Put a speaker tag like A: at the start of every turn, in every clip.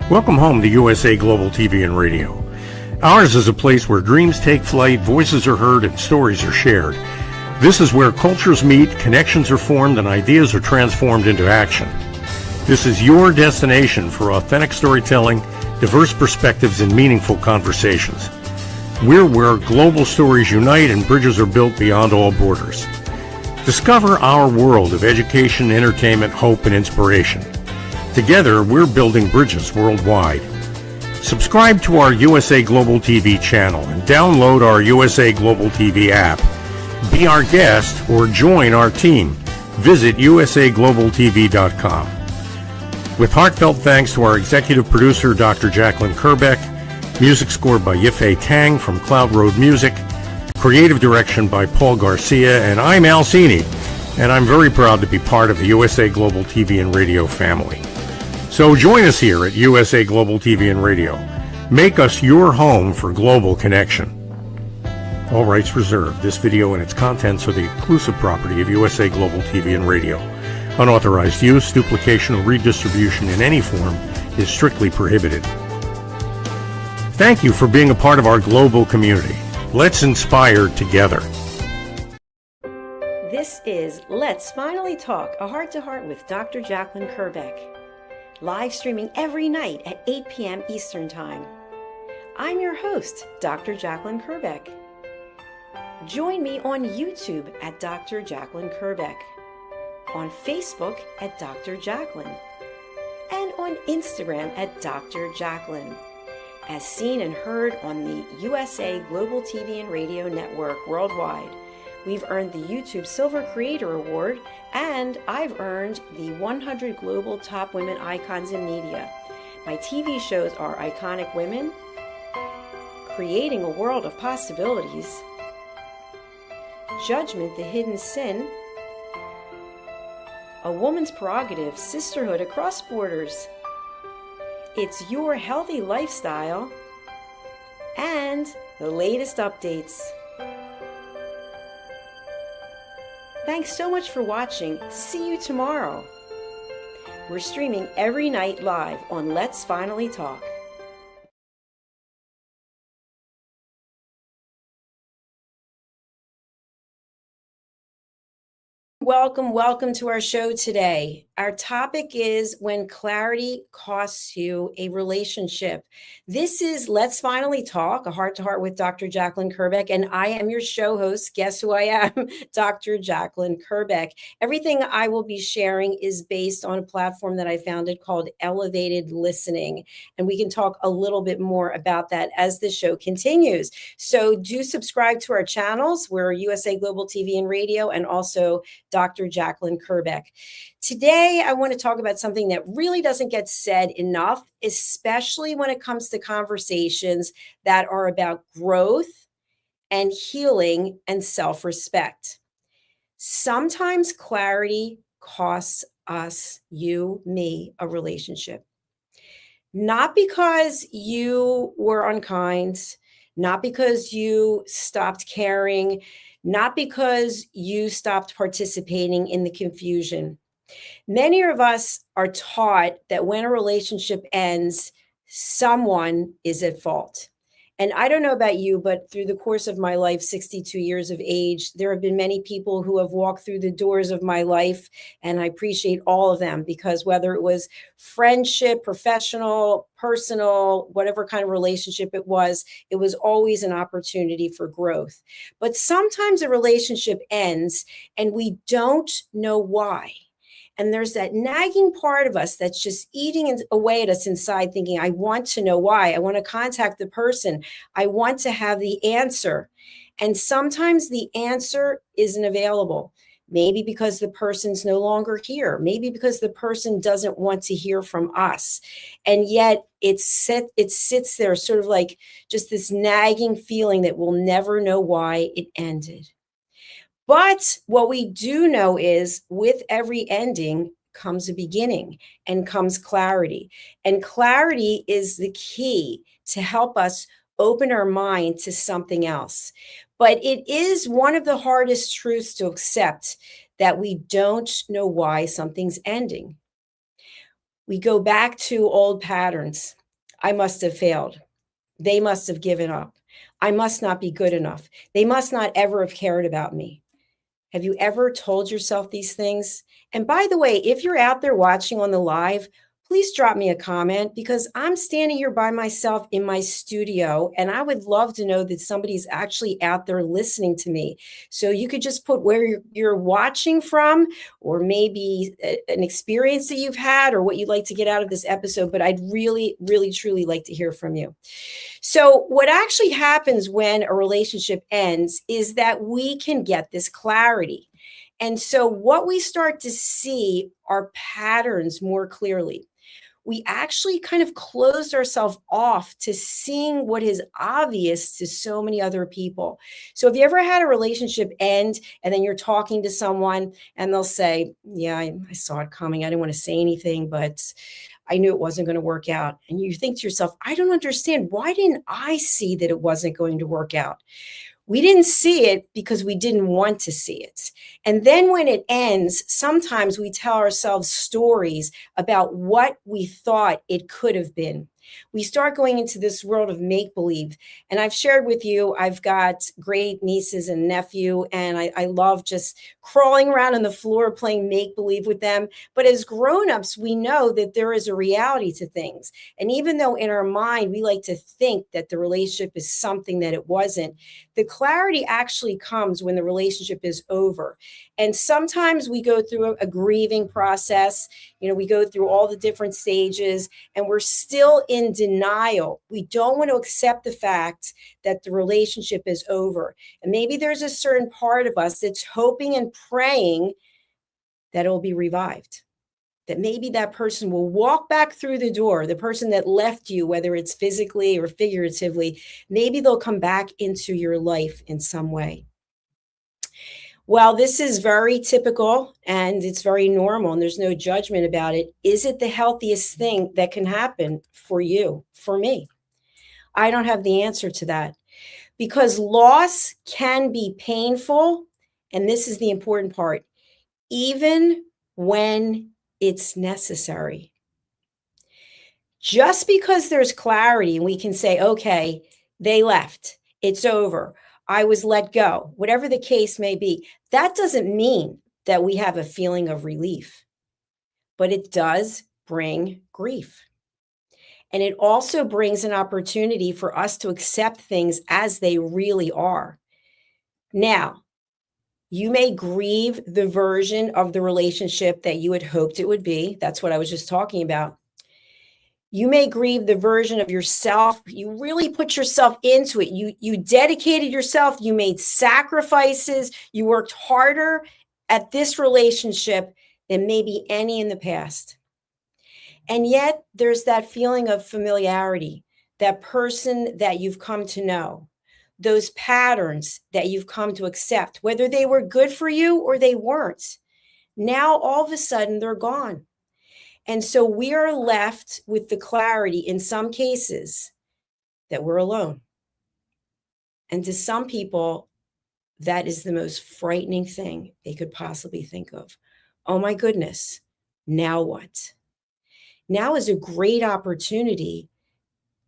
A: Welcome home to USA Global TV and Radio. Ours is a place where dreams take flight, voices are heard, and stories are shared. This is where cultures meet, connections are formed, and ideas are transformed into action. This is your destination for authentic storytelling, diverse perspectives, and meaningful conversations. We're where global stories unite and bridges are built beyond all borders. Discover our world of education, entertainment, hope, and inspiration. Together, we're building bridges worldwide. Subscribe to our USA Global TV channel and download our USA Global TV app. Be our guest or join our team. Visit usaglobaltv.com. With heartfelt thanks to our executive producer, Dr. Jacalyn Kerbeck, music scored by Yifei Tang from Cloud Road Music, creative direction by Paul Garcia, and I'm Al Cini, and I'm very proud to be part of the USA Global TV and Radio family. So join us here at USA Global TV and Radio. Make us your home for global connection. All rights reserved. This video and its contents are the exclusive property of USA Global TV and Radio. Unauthorized use, duplication, or redistribution in any form is strictly prohibited. Thank you for being a part of our global community. Let's inspire together.
B: This is Let's Finally Talk, a heart-to-heart with Dr. Jacalyn Kerbeck. Live streaming every night at 8 p.m. Eastern Time. I'm your host, Dr. Jacalyn Kerbeck. Join me on YouTube at Dr. Jacalyn Kerbeck, on Facebook at Dr. Jacalyn, and on Instagram at Dr. Jacalyn, as seen and heard on the USA Global TV and Radio Network worldwide. We've earned the YouTube Silver Creator Award, and I've earned the 100 Global Top Women Icons in Media. My TV shows are Iconic Women, Creating a World of Possibilities, Judgment, the Hidden Sin, A Woman's Prerogative, Sisterhood Across Borders, It's Your Healthy Lifestyle, and the latest updates. Thanks so much for watching. See you tomorrow. We're streaming every night live on Let's Finally Talk. Welcome to our show today. Our topic is when clarity costs you a relationship. This is Let's Finally Talk, a heart-to-heart with Dr. Jacalyn Kerbeck, and I am your show host. Guess who I am? Dr. Jacalyn Kerbeck. Everything I will be sharing is based on a platform that I founded called Elevated Listening, and we can talk a little bit more about that as the show continues. So do subscribe to our channels. We're USA Global TV and Radio, and also Dr. Jacalyn Kerbeck. Today, I want to talk about something that really doesn't get said enough, especially when it comes to conversations that are about growth and healing and self-respect. Sometimes clarity costs us, you, me, a relationship. Not because you were unkind, not because you stopped caring, not because you stopped participating in the confusion. Many of us are taught that when a relationship ends, someone is at fault. And I don't know about you, but through the course of my life, 62 years of age, there have been many people who have walked through the doors of my life, and I appreciate all of them, because whether it was friendship, professional, personal, whatever kind of relationship it was always an opportunity for growth. But sometimes a relationship ends and we don't know why. And there's that nagging part of us that's just eating away at us inside, thinking, I want to know why. I want to contact the person. I want to have the answer. And sometimes the answer isn't available. Maybe because the person's no longer here. Maybe because the person doesn't want to hear from us. And yet it sits there sort of like just this nagging feeling that we'll never know why it ended. But what we do know is with every ending comes a beginning and comes clarity. And clarity is the key to help us open our mind to something else. But it is one of the hardest truths to accept that we don't know why something's ending. We go back to old patterns. I must have failed. They must have given up. I must not be good enough. They must not ever have cared about me. Have you ever told yourself these things? And by the way, if you're out there watching on the live, please drop me a comment because I'm standing here by myself in my studio and I would love to know that somebody's actually out there listening to me. So you could just put where you're watching from or maybe an experience that you've had or what you'd like to get out of this episode. But I'd really, really, truly like to hear from you. So, what actually happens when a relationship ends is that we can get this clarity. And so, what we start to see are patterns more clearly. We actually kind of closed ourselves off to seeing what is obvious to so many other people. So, have you ever had a relationship end and then you're talking to someone and they'll say, yeah, I saw it coming. I didn't want to say anything, but I knew it wasn't going to work out. And you think to yourself, I don't understand. Why didn't I see that it wasn't going to work out? We didn't see it because we didn't want to see it. And then when it ends, sometimes we tell ourselves stories about what we thought it could have been. We start going into this world of make-believe. And I've shared with you, I've got great nieces and nephew, and I love just crawling around on the floor playing make-believe with them. But as grown-ups, we know that there is a reality to things. And even though in our mind, we like to think that the relationship is something that it wasn't, the clarity actually comes when the relationship is over. And sometimes we go through a grieving process. You know, we go through all the different stages and we're still in denial. We don't want to accept the fact that the relationship is over. And maybe there's a certain part of us that's hoping and praying that it will be revived, that maybe that person will walk back through the door, the person that left you, whether it's physically or figuratively, maybe they'll come back into your life in some way. Well, this is very typical and it's very normal and there's no judgment about it. Is it the healthiest thing that can happen for you, for me? I don't have the answer to that because loss can be painful. And this is the important part, even when it's necessary. Just because there's clarity and we can say, okay, they left, it's over, I was let go, whatever the case may be, that doesn't mean that we have a feeling of relief, but it does bring grief. And it also brings an opportunity for us to accept things as they really are. Now, you may grieve the version of the relationship that you had hoped it would be. That's what I was just talking about. You may grieve the version of yourself. You really put yourself into it. You dedicated yourself. You made sacrifices. You worked harder at this relationship than maybe any in the past. And yet there's that feeling of familiarity, that person that you've come to know, those patterns that you've come to accept, whether they were good for you or they weren't. Now, all of a sudden, they're gone. And so we are left with the clarity in some cases that we're alone. And to some people, that is the most frightening thing they could possibly think of. Oh my goodness, now what? Now is a great opportunity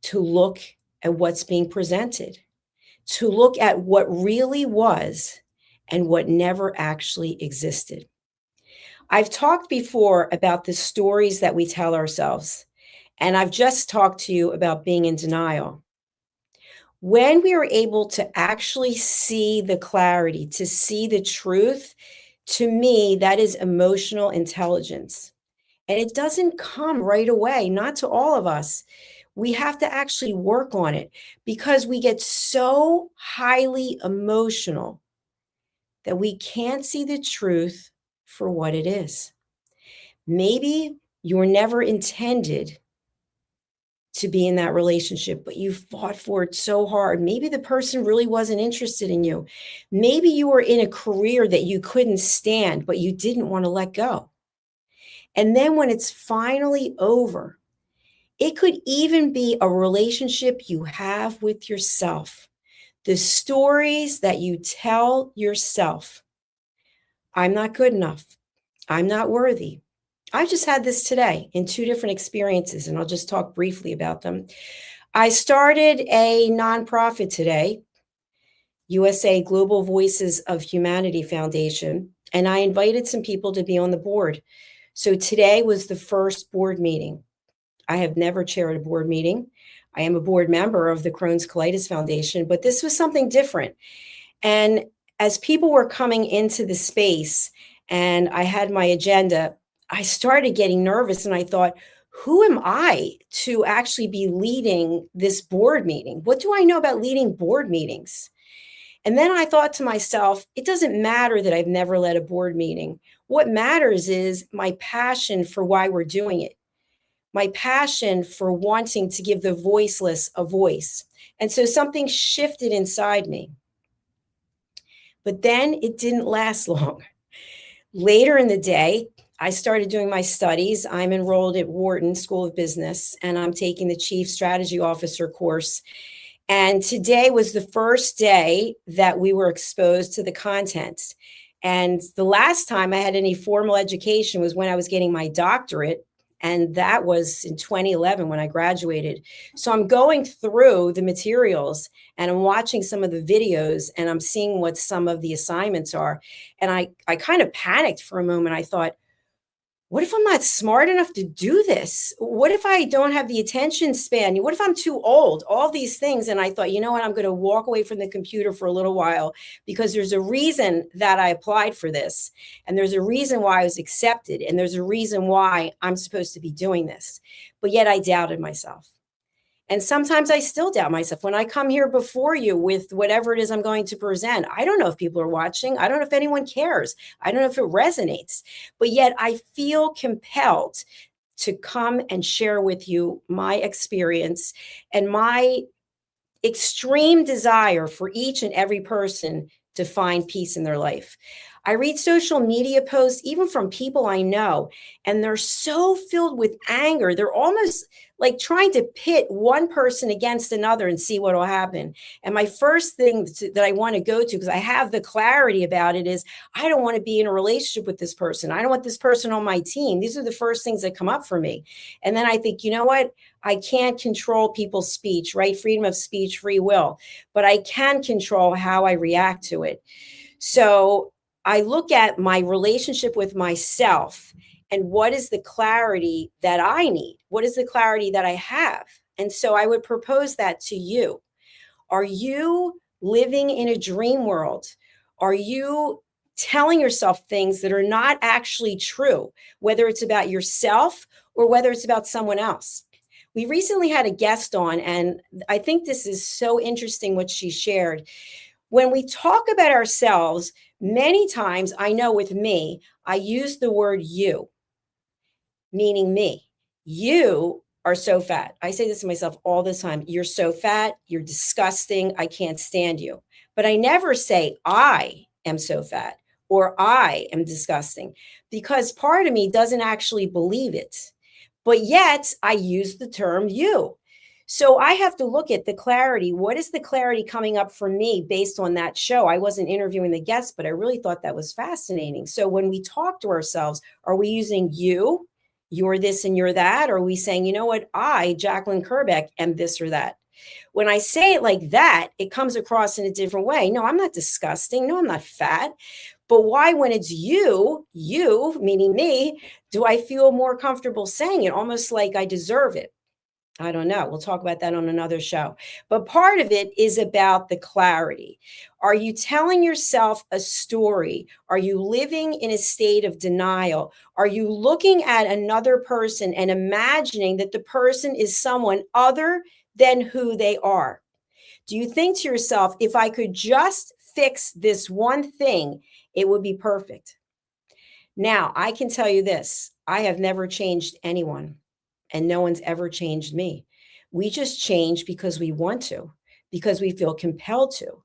B: to look at what's being presented, to look at what really was and what never actually existed. I've talked before about the stories that we tell ourselves, and I've just talked to you about being in denial. When we are able to actually see the clarity, to see the truth, to me, that is emotional intelligence. And it doesn't come right away, not to all of us. We have to actually work on it because we get so highly emotional that we can't see the truth for what it is. Maybe you were never intended to be in that relationship, but you fought for it so hard. Maybe the person really wasn't interested in you. Maybe you were in a career that you couldn't stand, but you didn't want to let go. And then when it's finally over, it could even be a relationship you have with yourself. The stories that you tell yourself. I'm not good enough. I'm not worthy. I just had this today in two different experiences, and I'll just talk briefly about them. I started a nonprofit today, USA Global Voices of Humanity Foundation, and I invited some people to be on the board. So today was the first board meeting. I have never chaired a board meeting. I am a board member of the Crohn's Colitis Foundation, but this was something different. And as people were coming into the space and I had my agenda, I started getting nervous and I thought, who am I to actually be leading this board meeting? What do I know about leading board meetings? And then I thought to myself, it doesn't matter that I've never led a board meeting. What matters is my passion for why we're doing it, my passion for wanting to give the voiceless a voice. And so something shifted inside me. But then it didn't last long. Later in the day, I started doing my studies. I'm enrolled at Wharton School of Business, and I'm taking the Chief Strategy Officer course. And today was the first day that we were exposed to the content. And the last time I had any formal education was when I was getting my doctorate. And that was in 2011 when I graduated. So I'm going through the materials and I'm watching some of the videos and I'm seeing what some of the assignments are. And I kind of panicked for a moment. I thought, what if I'm not smart enough to do this? What if I don't have the attention span? What if I'm too old? All these things. And I thought, you know what? I'm going to walk away from the computer for a little while because there's a reason that I applied for this. And there's a reason why I was accepted. And there's a reason why I'm supposed to be doing this. But yet I doubted myself. And sometimes I still doubt myself. When I come here before you with whatever it is I'm going to present, I don't know if people are watching. I don't know if anyone cares. I don't know if it resonates. But yet I feel compelled to come and share with you my experience and my extreme desire for each and every person to find peace in their life. I read social media posts, even from people I know, and they're so filled with anger. They're almost like trying to pit one person against another and see what will happen. And my first thing that I want to go to, because I have the clarity about it, is I don't want to be in a relationship with this person. I don't want this person on my team. These are the first things that come up for me. And then I think, you know what? I can't control people's speech, right? Freedom of speech, free will, but I can control how I react to it. So I look at my relationship with myself and what is the clarity that I need? What is the clarity that I have? And so I would propose that to you. Are you living in a dream world? Are you telling yourself things that are not actually true, whether it's about yourself or whether it's about someone else? We recently had a guest on, and I think this is so interesting what she shared. When we talk about ourselves, many times, I know with me, I use the word you, meaning me. You are so fat. I say this to myself all the time. You're so fat. You're disgusting. I can't stand you. But I never say I am so fat or I am disgusting because part of me doesn't actually believe it. But yet I use the term you. So I have to look at the clarity. What is the clarity coming up for me based on that show? I wasn't interviewing the guests, but I really thought that was fascinating. So when we talk to ourselves, are we using you, you're this and you're that? Or are we saying, you know what, I, Jacalyn Kerbeck, am this or that? When I say it like that, it comes across in a different way. No, I'm not disgusting. No, I'm not fat. But why, when it's you, meaning me, do I feel more comfortable saying it, almost like I deserve it? I don't know. We'll talk about that on another show. But part of it is about the clarity. Are you telling yourself a story? Are you living in a state of denial? Are you looking at another person and imagining that the person is someone other than who they are? Do you think to yourself, if I could just fix this one thing, it would be perfect? Now, I can tell you this. I have never changed anyone. And no one's ever changed me. We just change because we want to, because we feel compelled to.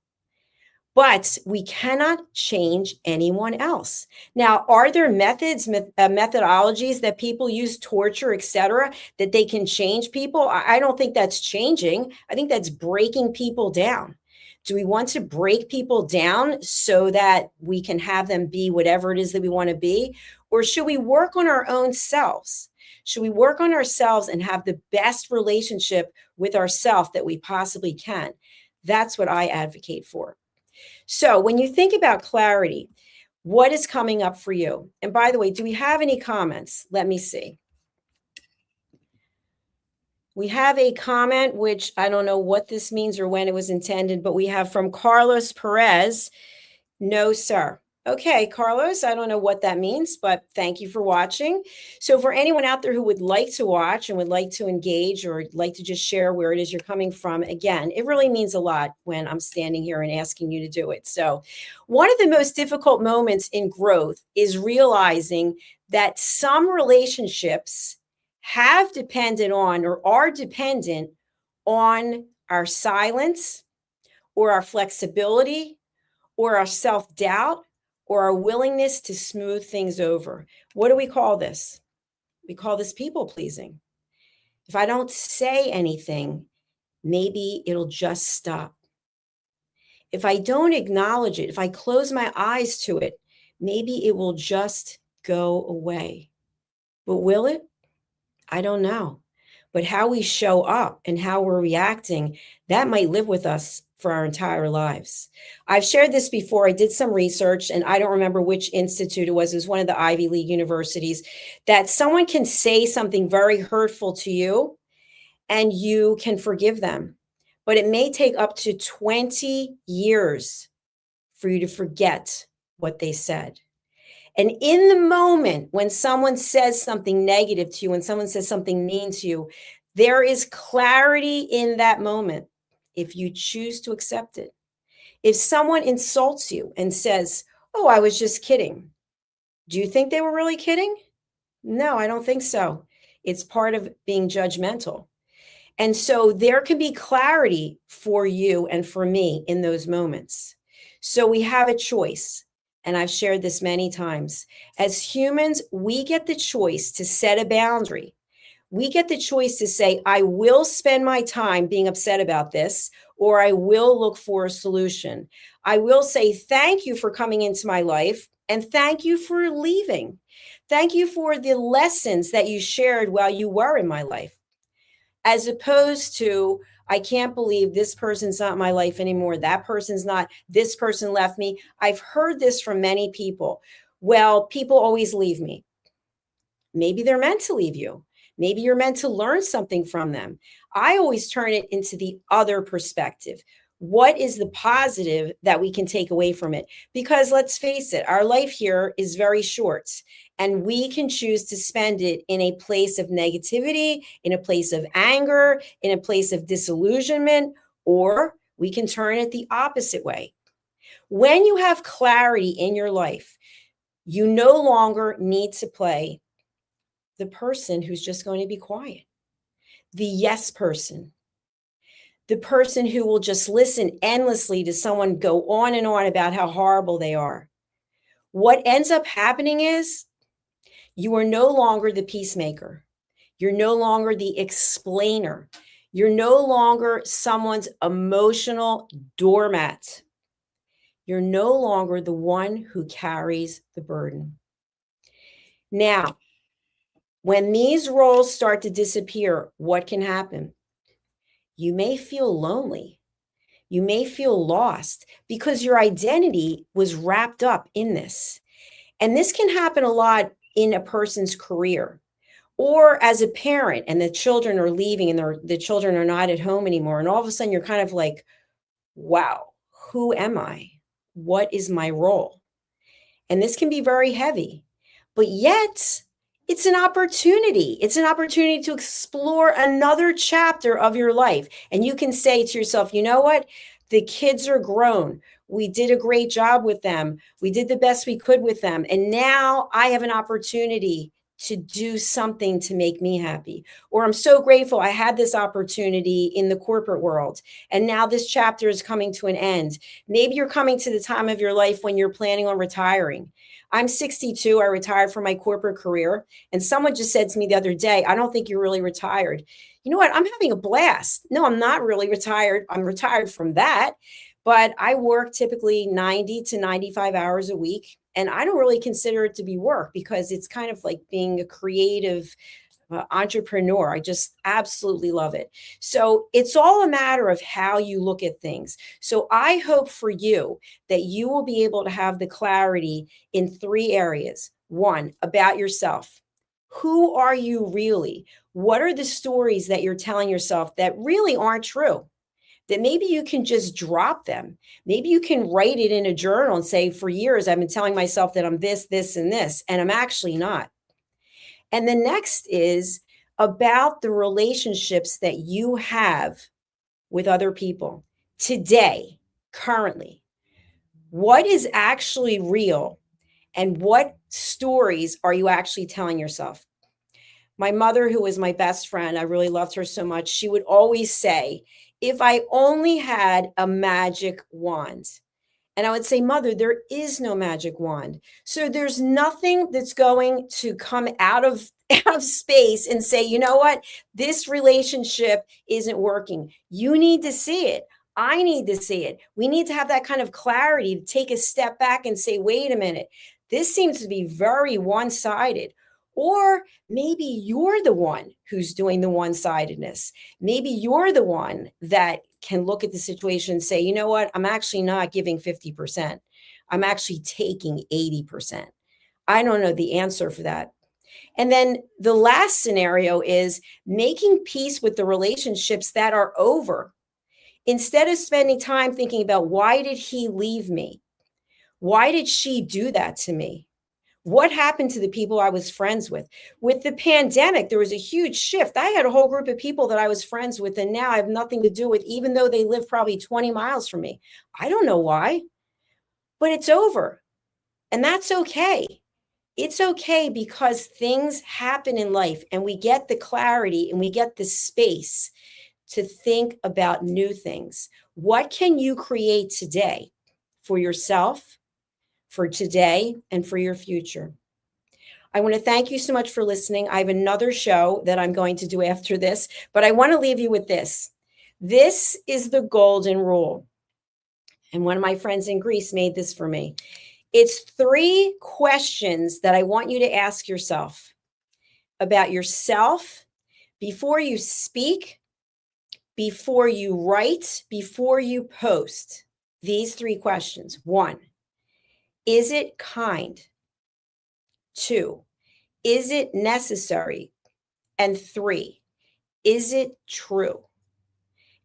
B: But we cannot change anyone else. Now, are there methodologies that people use, torture, etc., that they can change people? I don't think that's changing. I think that's breaking people down. Do we want to break people down so that we can have them be whatever it is that we want to be? Or should we work on our own selves? Should we work on ourselves and have the best relationship with ourselves that we possibly can? That's what I advocate for. So when you think about clarity, what is coming up for you? And by the way, do we have any comments? Let me see. We have a comment, which I don't know what this means or when it was intended, but we have from Carlos Perez. No, sir. Okay, Carlos, I don't know what that means, but thank you for watching. So for anyone out there who would like to watch and would like to engage or like to just share where it is you're coming from, again, it really means a lot when I'm standing here and asking you to do it. So one of the most difficult moments in growth is realizing that some relationships have depended on or are dependent on our silence or our flexibility or our self-doubt or our willingness to smooth things over. What do we call this? We call this people pleasing. If I don't say anything, maybe it'll just stop. If I don't acknowledge it, if I close my eyes to it, maybe it will just go away. But will it? I don't know. But how we show up and how we're reacting, that might live with us for our entire lives. I've shared this before. I did some research, and I don't remember which institute it was. It was one of the Ivy League universities, that someone can say something very hurtful to you and you can forgive them. But it may take up to 20 years for you to forget what they said. And in the moment when someone says something negative to you, when someone says something mean to you, there is clarity in that moment if you choose to accept it. If someone insults you and says, "Oh, I was just kidding," do you think they were really kidding? No, I don't think so. It's part of being judgmental. And so there can be clarity for you and for me in those moments. So we have a choice. And I've shared this many times. As humans, we get the choice to set a boundary. We get the choice to say, I will spend my time being upset about this, or I will look for a solution. I will say, thank you for coming into my life, and thank you for leaving. Thank you for the lessons that you shared while you were in my life. As opposed to, I can't believe this person's not in my life anymore. That person's not, this person left me. I've heard this from many people. Well, people always leave me. Maybe they're meant to leave you. Maybe you're meant to learn something from them. I always turn it into the other perspective. What is the positive that we can take away from it? Because let's face it, our life here is very short. And we can choose to spend it in a place of negativity, in a place of anger, in a place of disillusionment, or we can turn it the opposite way. When you have clarity in your life, you no longer need to play the person who's just going to be quiet, the yes person, the person who will just listen endlessly to someone go on and on about how horrible they are. What ends up happening is, you are no longer the peacemaker. You're no longer the explainer. You're no longer someone's emotional doormat. You're no longer the one who carries the burden. Now, when these roles start to disappear, what can happen? You may feel lonely. You may feel lost because your identity was wrapped up in this. And this can happen a lot in a person's career, or as a parent and the children are leaving and the children are not at home anymore. And all of a sudden you're kind of like, wow, who am I? What is my role? And this can be very heavy, but yet it's an opportunity. It's an opportunity to explore another chapter of your life. And you can say to yourself, you know what? The kids are grown. We did a great job with them. We did the best we could with them. And now I have an opportunity to do something to make me happy. Or I'm so grateful I had this opportunity in the corporate world. And now this chapter is coming to an end. Maybe you're coming to the time of your life when you're planning on retiring. I'm 62. I retired from my corporate career. And someone just said to me the other day, I don't think you're really retired. You know what? I'm having a blast. No, I'm not really retired. I'm retired from that. but I work typically 90 to 95 hours a week. And I don't really consider it to be work because it's kind of like being a creative entrepreneur. I just absolutely love it. So it's all a matter of how you look at things. So I hope for you that you will be able to have the clarity in three areas. One, about yourself. Who are you really? What are the stories that you're telling yourself that really aren't true? That maybe you can just drop them. Maybe you can write it in a journal and say, for years, I've been telling myself that I'm this, this, and this, and I'm actually not. And the next is about the relationships that you have with other people today, currently. What is actually real and what stories are you actually telling yourself? My mother, who was my best friend, I really loved her so much. She would always say, if I only had a magic wand. And I would say, Mother, there is no magic wand. So there's nothing that's going to come out of, out of space and say, you know what? This relationship isn't working. You need to see it. I need to see it. We need to have that kind of clarity to take a step back and say, wait a minute, this seems to be very one sided. Or maybe you're the one who's doing the one sidedness. Maybe you're the one that can look at the situation and say, you know what, I'm actually not giving 50%. I'm actually taking 80%. I don't know the answer for that. And then the last scenario is making peace with the relationships that are over. Instead of spending time thinking about why did he leave me? Why did she do that to me? What happened to the people I was friends with? With the pandemic, there was a huge shift. I had a whole group of people that I was friends with, and now I have nothing to do with, even though they live probably 20 miles from me. I don't know why, but it's over. And that's okay. It's okay because things happen in life and we get the clarity and we get the space to think about new things. What can you create today for yourself, for today, and for your future? I want to thank you so much for listening. I have another show that I'm going to do after this, but I want to leave you with this. This is the golden rule. And one of my friends in Greece made this for me. It's 3 questions that I want you to ask yourself about yourself before you speak, before you write, before you post. These 3 questions. 1, is it kind? 2, is it necessary? And 3, is it true?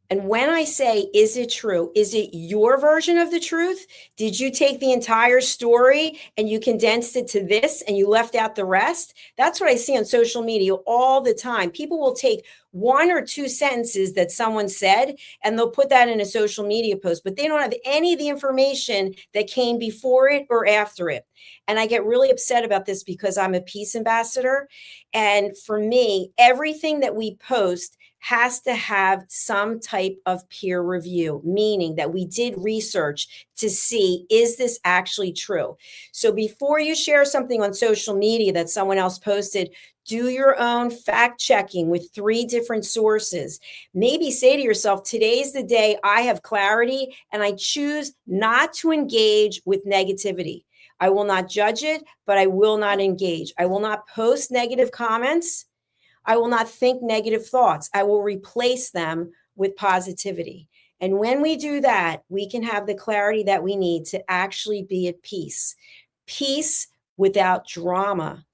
B: And when I say, is it true? Is it your version of the truth? Did you take the entire story and you condensed it to this and you left out the rest? That's what I see on social media all the time. People will take 1 or 2 sentences that someone said and they'll put that in a social media post, but they don't have any of the information that came before it or after it. And I get really upset about this because I'm a peace ambassador. And for me, everything that we post has to have some type of peer review, meaning that we did research to see, is this actually true? So before you share something on social media that someone else posted, do your own fact checking with 3 different sources. Maybe say to yourself, today's the day I have clarity and I choose not to engage with negativity. I will not judge it, but I will not engage. I will not post negative comments. I will not think negative thoughts. I will replace them with positivity. And when we do that, we can have the clarity that we need to actually be at peace. Peace without drama.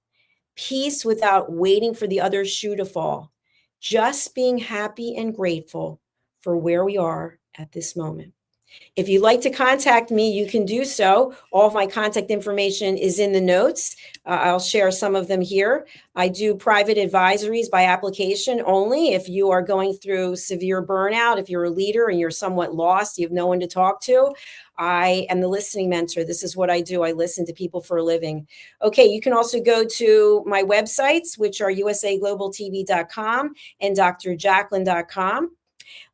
B: Peace without waiting for the other shoe to fall. Just being happy and grateful for where we are at this moment. If you'd like to contact me, you can do so. All of my contact information is in the notes. I'll share some of them here. I do private advisories by application only. If you are going through severe burnout, if you're a leader and you're somewhat lost, you have no one to talk to, I am the listening mentor. This is what I do. I listen to people for a living. Okay, you can also go to my websites, which are usaglobaltv.com and drjacalyn.com.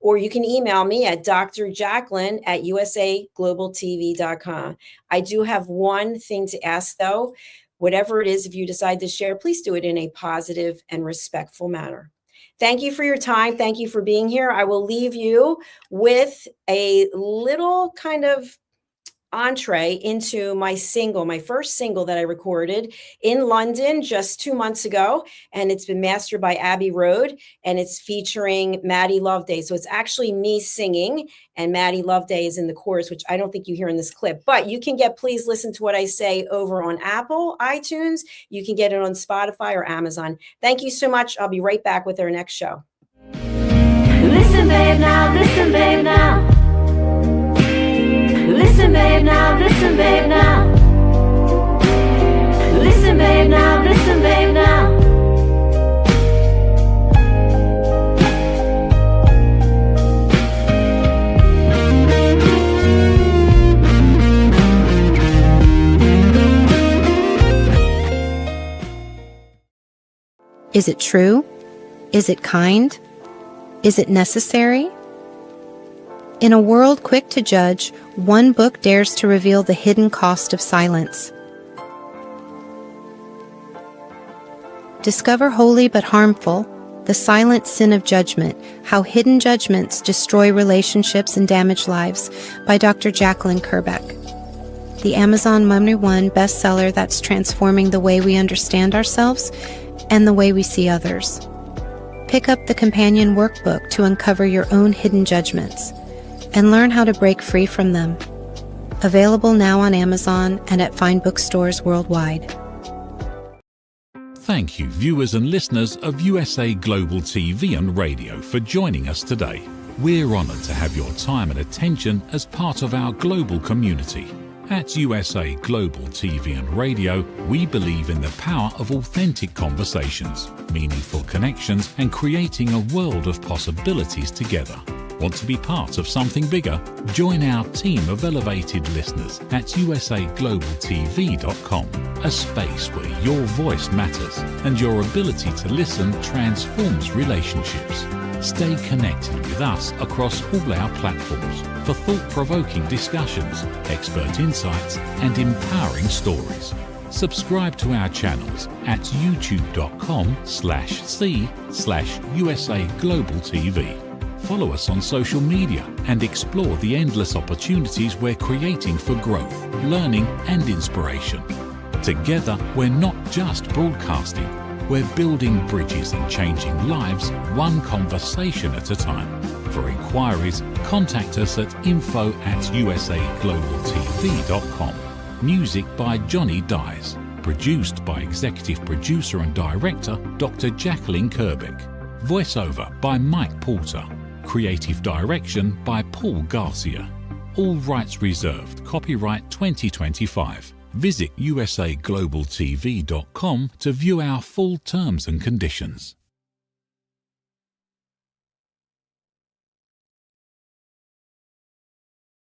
B: Or you can email me at drjacalyn@usaglobaltv.com. I do have one thing to ask, though. Whatever it is, if you decide to share, please do it in a positive and respectful manner. Thank you for your time. Thank you for being here. I will leave you with a little kind of entree into my first single that I recorded in London just 2 months ago. And it's been mastered by Abbey Road, and it's featuring Maddie Loveday. So it's actually me singing, and Maddie Loveday is in the chorus, which I don't think you hear in this clip, but you can Please Listen to What I Say over on Apple, iTunes. You can get it on Spotify or Amazon. Thank you so much. I'll be right back with our next show.
C: Listen, babe, now, listen, babe, now. Listen, babe, now, listen, babe, now. Listen, babe, now, listen, babe, now.
D: Is it true? Is it kind? Is it necessary? In a world quick to judge, one book dares to reveal the hidden cost of silence. Discover holy but harmful, the silent sin of judgment, how hidden judgments destroy relationships and damage lives, by Dr. Jacalyn Kerbeck. The Amazon #1 bestseller that's transforming the way we understand ourselves and the way we see others. Pick up the companion workbook to uncover your own hidden judgments and learn how to break free from them. Available now on Amazon and at fine bookstores worldwide.
E: Thank you, viewers and listeners of USA Global TV and Radio, for joining us today. We're honoured to have your time and attention as part of our global community. At USA Global TV and Radio, we believe in the power of authentic conversations, meaningful connections, and creating a world of possibilities together. Want to be part of something bigger? Join our team of elevated listeners at usaglobaltv.com, a space where your voice matters and your ability to listen transforms relationships. Stay connected with us across all our platforms for thought-provoking discussions, expert insights, and empowering stories. Subscribe to our channels at youtube.com/c/USA-Global-TV. Follow us on social media and explore the endless opportunities we're creating for growth, learning, and inspiration. Together, we're not just broadcasting, we're building bridges and changing lives one conversation at a time. For inquiries, contact us at info@usaglobaltv.com. Music by Johnny Dyes. Produced by Executive Producer and Director Dr. Jacalyn Kerbeck. Voiceover by Mike Porter. Creative Direction by Paul Garcia. All rights reserved. Copyright 2025. Visit usaglobaltv.com to view our full terms and conditions.